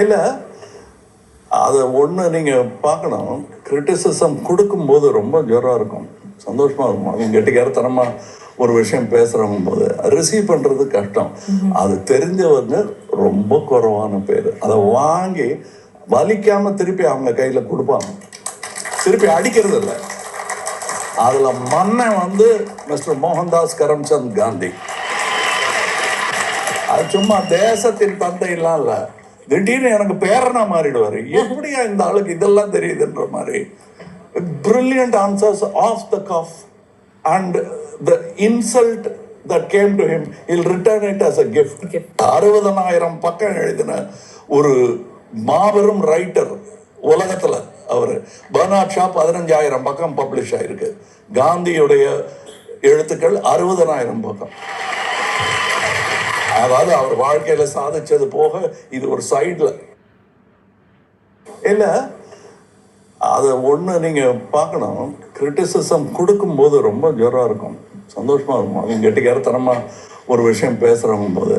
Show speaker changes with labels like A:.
A: இல்லை, அதை ஒன்று நீங்கள் பார்க்கணும். கிரிட்டிசிசம் கொடுக்கும்போது ரொம்ப ஜோராக இருக்கும், சந்தோஷமாக இருக்கும். அவங்க கெட்டிக்காரத்தனமாக ஒரு விஷயம் பேசுகிறவங்க போது ரிசீவ் பண்ணுறது கஷ்டம். அது தெரிஞ்சவங்க ரொம்ப குறைவான பேர். அதை வாங்கி வலிக்காமல் திருப்பி அவங்க கையில் கொடுப்பாங்க, திருப்பி அடிக்கிறது இல்லை. அதில் மன்னன் மிஸ்டர் மோகன்தாஸ் கரம்சந்த் காந்தி. அது சும்மா தேசத்தின் தந்தையெல்லாம் இல்லை, திடீர்னு எனக்கு பேரனா மாறிடுவார். எப்படியா இந்த ஆளுக்கு இதெல்லாம் தெரியுதுன்ற மாதிரி. Brilliant answers off the cuff and the insult that came to him, he'll return it as a gift. 60,000 பக்கம் எழுதின ஒரு மாபெரும் ரைட்டர் உலகத்தில் அவர். பர்னார்ட் ஷா 15,000 பக்கம் பப்ளிஷ் ஆயிருக்கு. காந்தியுடைய எழுத்துக்கள் 60,000 பக்கம். அதாவது அவர் வாழ்க்கையில சாதிச்சது போக இது ஒரு சைட்ல இல்லை. அதை ஒன்று நீங்கள் பார்க்கணும். கிரிட்டிசிசம் கொடுக்கும்போது ரொம்ப ஜோராக இருக்கும், சந்தோஷமாக இருக்கும். அவங்க கெட்டிக்காரத்தனமாக ஒரு விஷயம் பேசுகிறவங்க போது